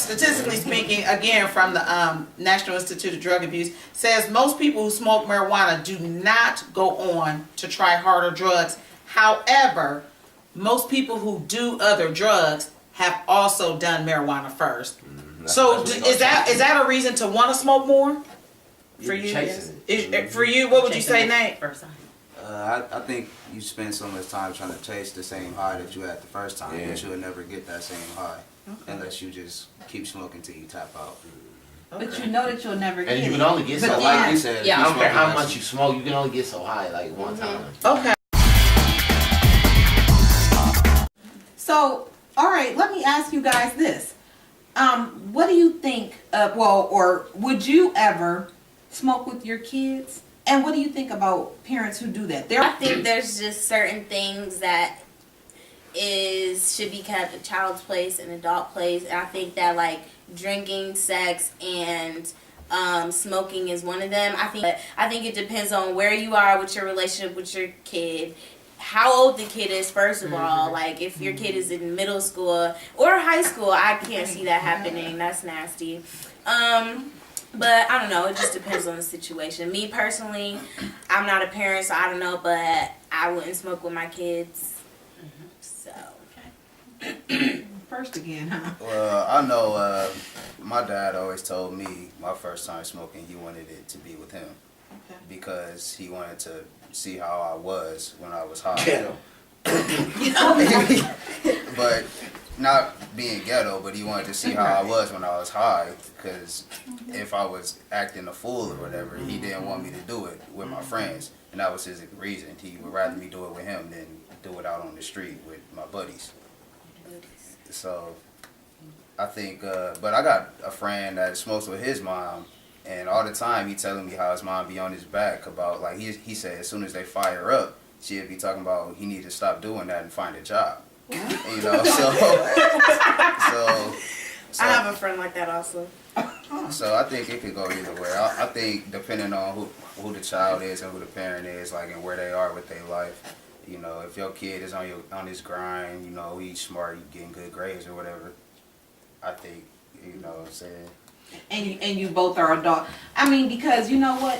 statistically speaking, again from the National Institute of Drug Abuse, says most people who smoke marijuana do not go on to try harder drugs. However, most people who do other drugs have also done marijuana first. So is that a reason to want to smoke more? For you, for you, what would you say, Nate? I think you spend so much time trying to chase the same high that you had the first time, but you'll never get that same high unless you just keep smoking till you tap out. But you know that you'll never get it. And you can only get so high. Like you said, I don't care how much you smoke, you can only get so high like one time. Okay. So, all right, let me ask you guys this. What do you think, or would you ever smoke with your kids? And what do you think about parents who do that? I think there's just certain things that should be kept a child's place, an adult place. And I think that like drinking, sex, and smoking is one of them. I think it depends on where you are with your relationship with your kid, how old the kid is, first of all. Like if your kid is in middle school or high school, I can't see that happening. That's nasty. But I don't know, it just depends on the situation. Me personally, I'm not a parent, so I don't know, but I wouldn't smoke with my kids. So First again, huh? Well, I know my dad always told me my first time smoking, he wanted it to be with him because he wanted to see how I was when I was high. But not being ghetto, but he wanted to see how I was when I was high, because if I was acting a fool or whatever, he didn't want me to do it with my friends, and that was his reason. He would rather me do it with him than do it out on the street with my buddies. So I think, but I got a friend that smokes with his mom, and all the time he telling me how his mom be on his back about, like, he said as soon as they fire up, she'd be talking about he need to stop doing that and find a job. You know, so I have a friend like that also. So I think it could go either way. I think depending on who the child is and who the parent is, like, and where they are with their life. You know, if your kid is on his grind, you know, he's smart, he's getting good grades or whatever, I think, you know what I'm saying. And you both are adult. I mean, because you know what?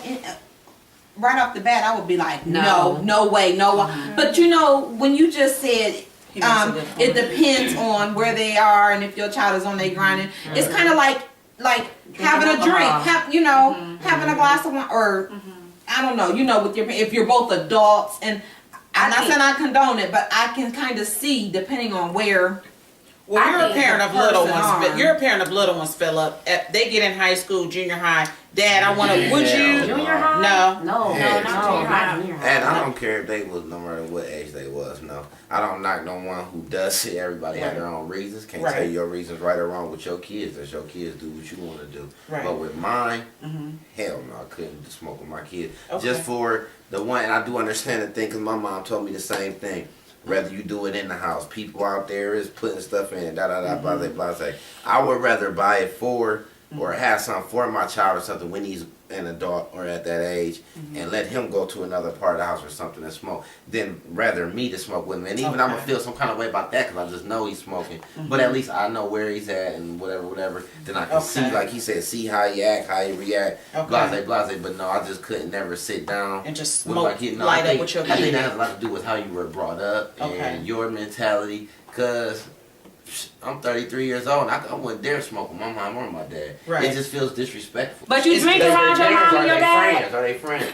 Right off the bat, I would be like, no way, no way. But you know, when you just said it depends on where they are and if your child is on their grinding, it's kind of like having a drink, having a glass of wine, or I don't know, you know, with if you're both adults, and I'm not saying I condone it, but I can kind of see depending on where. Well, you're a parent of little ones. You're a parent of little ones, Philip. They get in high school, junior high. Dad, I want to. Would you? Junior high? No. No, not junior high. And I don't care if they was, no matter what age they was. No, I don't knock no one who does it. Everybody have their own reasons. Can't tell you your reasons right or wrong with your kids. As your kids do what you want to do. Right. But with mine, hell no, I couldn't just smoke with my kids. Just for the one, and I do understand the thing, because my mom told me the same thing. Rather you do it in the house. People out there is putting stuff in it, blase, blase. I would rather buy it for or have something for my child or something when he's an adult or at that age, and let him go to another part of the house or something and smoke, than rather me to smoke with him. And even I'm going to feel some kind of way about that because I just know he's smoking. But at least I know where he's at and whatever. Then I can see, like he said, see how he act, how he react, blase, blase. But no, I just couldn't never sit down And just with smoke, my kid. No, light I think, up with your I think kid. that has a lot to do with how you were brought up and your mentality. Because I'm 33 years old and I wouldn't dare smoke with my mom or my dad. Right. It just feels disrespectful. But you drink around your mom and your dad? Are they friends?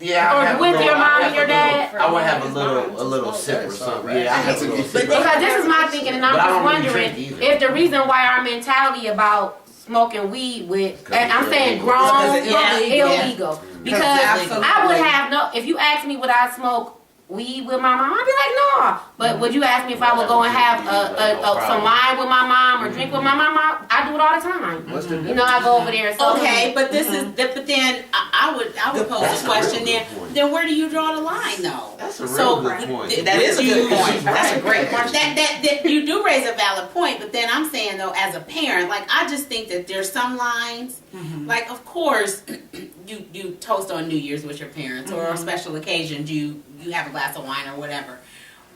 Yeah. Or with your mom and your dad? I would have a little sip or something. Yeah, I have a little sip. Because this is my thinking, and I'm just wondering if the reason why our mentality about smoking weed with, and I'm saying grown, illegal. Because I would have no, if you ask me would I smoke weed with my mom, I'd be like, no. But would you ask me if I would go and have some wine with my mom or drink with my mom? I do it all the time. You know, I go over there. So Okay, but this is, but then I would pose a question then where do you draw the line though? That's a real good point. That is a good point. That's a great point. That you do raise a valid point, but then I'm saying though, as a parent, like I just think that there's some lines, like of course, you toast on New Year's with your parents or on special occasions you have a glass of wine or whatever,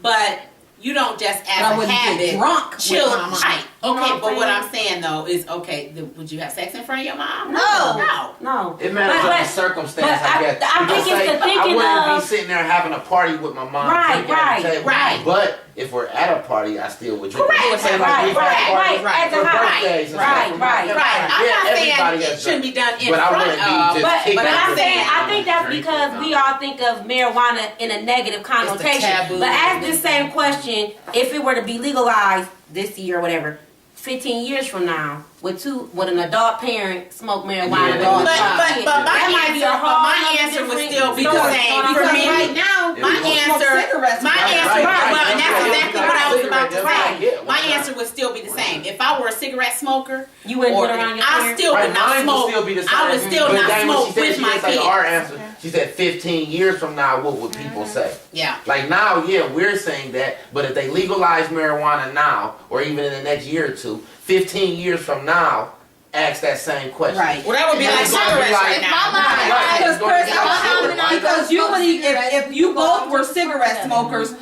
but you don't just as a habit drunk chill. with my mom. Right. Okay, but what I'm saying though is, okay, would you have sex in front of your mom? No. It matters But- on the circumstance, but I guess. I think Because it's the I thinking wouldn't of- be sitting there having a party with my mom. Right, drinking at the right, table. right. But if we're at a party, I still would drink. Correct. You would say, like, Right, we've had right, parties right. At the for house. birthdays and Right, stuff. right. Right. I'm Yeah, not saying everybody it has shouldn't be done in But I front wouldn't be of. just kicking But it I'm with saying, them I think that's drinking. because we all think of marijuana in a negative connotation. taboo. But ask this same question, if it were to be legalized this year or whatever, 15 years from now, with an adult parent smoke marijuana. Yeah. with a But child. my That might be a whole my nother answer would different still be the story. same. Because For me, right now, my people smoke answer, cigarettes. my Right, answer, right, well, and that's right. exactly what I was about to Cigarette, say. yeah, why My not? answer would still be the same. If I were a cigarette smoker, You wouldn't or put around your I parents? still would Right, not mine would smoke. still be the same. I would still But not then when smoke she said with she my didn't say kids. our answer, she said 15 years from now, what would people say? Yeah. Like now, yeah, we're saying that, but if they legalize marijuana now, or even in the next year or two, 15 years from now, ask that same question. Right. Well, that would be And like it's gonna be cigarettes like- right If now. my mom Right. Because It's gonna be Chris, like because you would, if you both were cigarette smokers,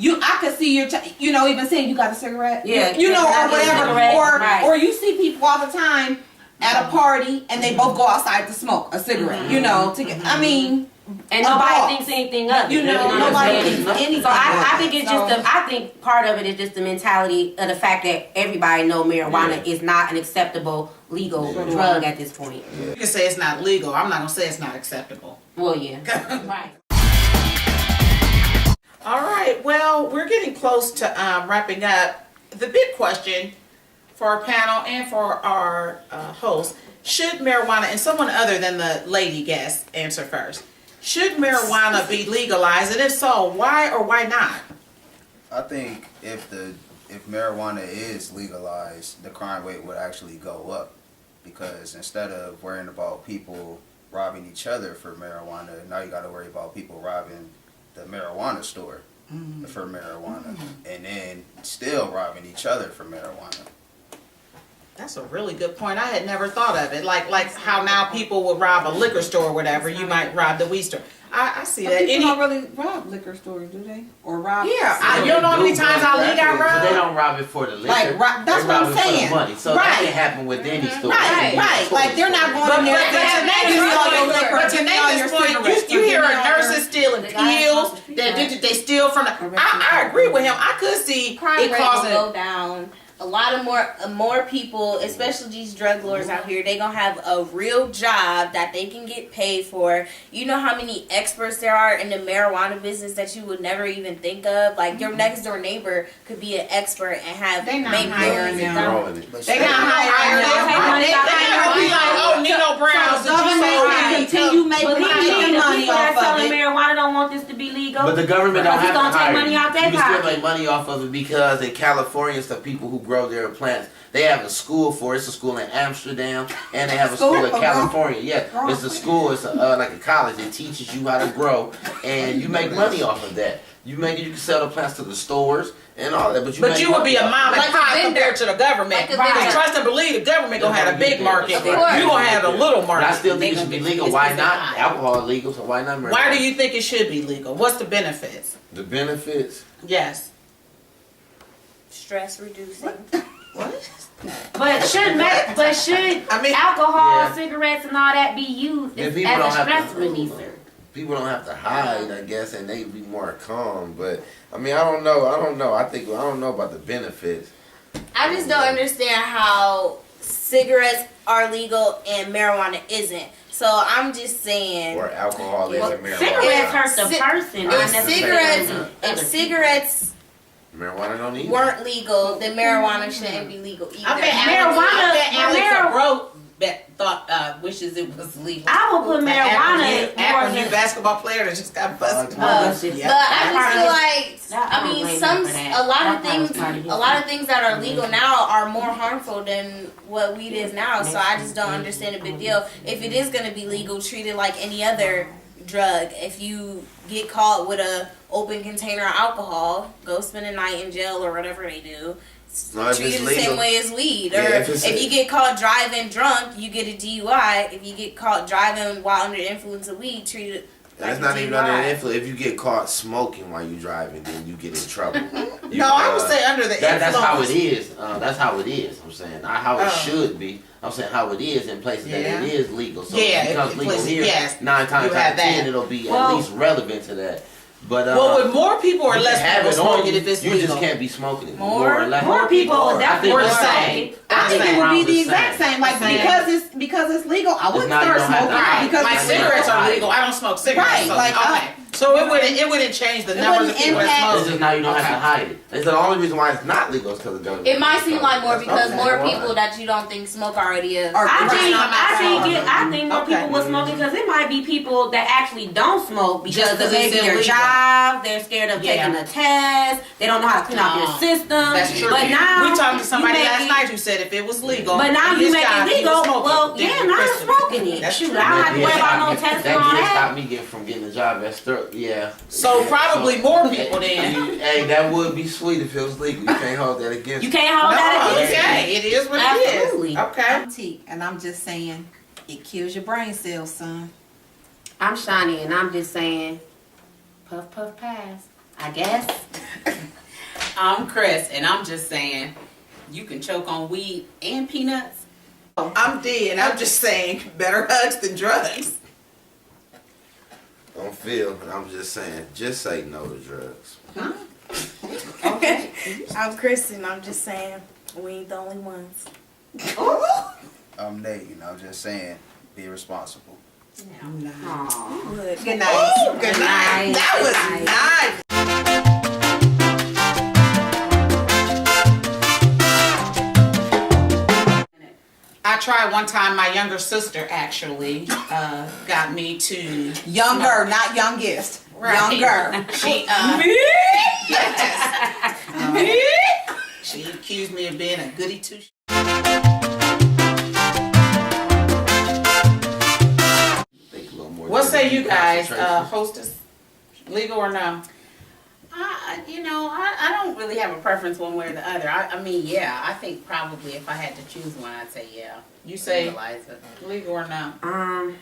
I could see your, even saying you got a cigarette, Yeah, or yeah, whatever, cigarette, or right. or you see people all the time at a party and they both go outside to smoke a cigarette, to get. I mean, And a nobody boss. thinks anything of it. You know, what I'm nobody saying? thinks anything. So I think it's So- just I think part of it is just the mentality of the fact that everybody know marijuana is not an acceptable legal drug at this point. You can say it's not legal. I'm not gonna say it's not acceptable. Well, yeah. Right. All right. Well, we're getting close to wrapping up. The big question for our panel and for our host: should marijuana, and someone other than the lady guest answer first, should marijuana be legalized, and if so, why or why not? I think if marijuana is legalized, the crime rate would actually go up, because instead of worrying about people robbing each other for marijuana, now you got to worry about people robbing the marijuana store for marijuana, and then still robbing each other for marijuana. That's a really good point. I had never thought of it. Like how now people will rob a liquor store or whatever. You might rob the weed store. I see that. people don't really rob liquor stores, do they? Or rob? Yeah, you don't know how many times I got But robbed. they don't rob it for the liquor. Like, that's they what I'm rob it for saying. the money. So Right. that can happen with any store. Right. Like they're not going in there. But Give me all your liquor. to Give me all your Nathan's point, cigarettes. you hear Give me of all your- nurses stealing pills. They steal from the. I agree with him. I could see crime it rate will causing. go down. A lot of more people, especially these drug lords out here, they gonna have a real job that they can get paid for. You know how many experts there are in the marijuana business that you would never even think of. Like your next door neighbor could be an expert and have They not make hiring millions them. of dollars. But They still- not hiring them. They gotta be like, oh, Nino Brown. So government can continue making But money the people off that's selling of it. marijuana don't want this to be legal. But the government don't Because have it's gonna to hire take money you. out their You can still pocket. make money off of it, because in California, some people who grow their plants, they have a school for it. It's a school in Amsterdam, and they have a school in School? California. Yeah, it's a school. It's like a college. It teaches you how to grow, and you make money off of that. You can sell the plants to the stores and all that, but But you would be a mom and Like a pop vendor. compared to the government. Like a vendor. And trust and believe the government gonna have a big market. Of You course. gonna have a little But I market. still think it should be legal. Why not? Alcohol is legal, so why not marijuana? Why do you think it should be legal? What's the benefits? The benefits? Yes. Stress reducing. What? But should I mean, alcohol, Yeah. cigarettes, and all that be used Yeah, as people a don't have stress to- reliever? People don't have to hide, I guess, and they be more calm. But I mean, I don't know. I don't know about the benefits. I just don't understand how cigarettes are legal and marijuana isn't. So I'm just saying, Or alcohol is Well, and marijuana. cigarettes hurt the Ci- person, not if necessarily cigarettes- the if other cigarettes Marijuana don't need. weren't legal, then marijuana shouldn't be legal either. I bet Marijuana- Alex Broke wishes it was legal. I will put marijuana more Akron, you than basketball player that just got busted. Yeah. But I just feel like, I I mean, blame some him for that. a lot That of part was things, part of his a lot of fault. things that are legal now are more harmful than what weed is now. So I just don't understand the big deal. If it is going to be legal, treat it like any other drug. If you get caught with a open container of alcohol, go spend a night in jail or whatever they do. No, if Treat it's it the legal. same way as weed. Yeah, Or if it's if you get caught driving drunk, you get a DUI. If you get caught driving while under the influence of weed, treat it And it's not even under the influence. If you get caught smoking while you driving, then you get in trouble. No, I would say under the influence. That's how it is. That's how it is. I'm saying not how it should be. I'm saying how it is in places that it is legal. So if it becomes legal here, 9 times out of 10 it'll be at least relevant to that. But well, with more people or less people smoking, if it's you legal, just can't be smoking it. More people. That's More the the same. I think it would be the exact same. Like because it's legal, I wouldn't start smoking because my cigarettes are legal. I don't smoke cigarettes. Right, So, like, okay. So it wouldn't change the numbers of people that smoke. It's just now you don't have to hide it. It's the only reason why it's not legal is because of government. It might seem like more because Okay. more people that you don't think smoke already is. I think more people will smoke because it might be people that actually don't smoke because of maybe their job, they're scared of taking a test, they don't know how to clean out their system. That's true. But now we talked to somebody you last make night who said if it was legal, But now you make it legal. Well, then yeah, now I'm smoking it. That's Shoot, true. I don't have to worry about no test and all That did that. stop me from getting a job at Yeah. So probably more people then. Hey, that would be sweet if it was legal. You can't hold that against You can't hold that No, against me. okay, it is what Absolutely. it is. Okay. T, and I'm just saying, it kills your brain cells, son. I'm Shawnee, and I'm just saying, puff, puff, pass. I guess. I'm Chris, and I'm just saying, you can choke on weed and peanuts. I'm D, and I'm just saying, better hugs than drugs. Don't feel, but I'm just saying, just say no to drugs. Okay. I'm Kristen. I'm just saying, we ain't the only ones. I'm Nate, you know, just saying, be responsible. Aw. Good night. Good night. That was nice. I tried one time. My younger sister actually got me to Younger, not youngest. Right. Younger. She she accused me of being a goody two. What say you guys? Hostess, legal or no? I don't really have a preference one way or the other. I mean, yeah, I think probably if I had to choose one, I'd say yeah. You say Legalize it. legal or no? I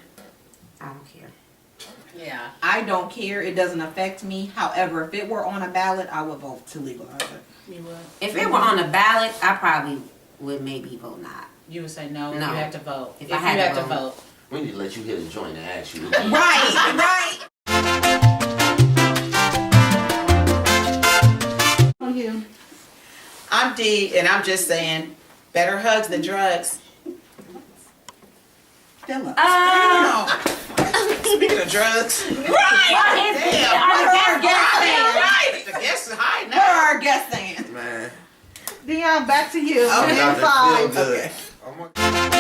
don't care. Yeah. I don't care. It doesn't affect me. However, if it were on a ballot, I would vote to legalize it. You would. If it were on the ballot, I probably would maybe vote not. You would say no. If No. you had to vote. If If I you had had to to vote. We need to let you hit a joint and ask you. Right. You. I'm D, and I'm just saying, better hugs than drugs. Philip. Speaking of drugs, What is it? What are our guests saying? right? The guests are high What are now. our guests saying? Man. Dion, back to you. Okay. Within Not to feel 5. good. Okay. I'm gonna-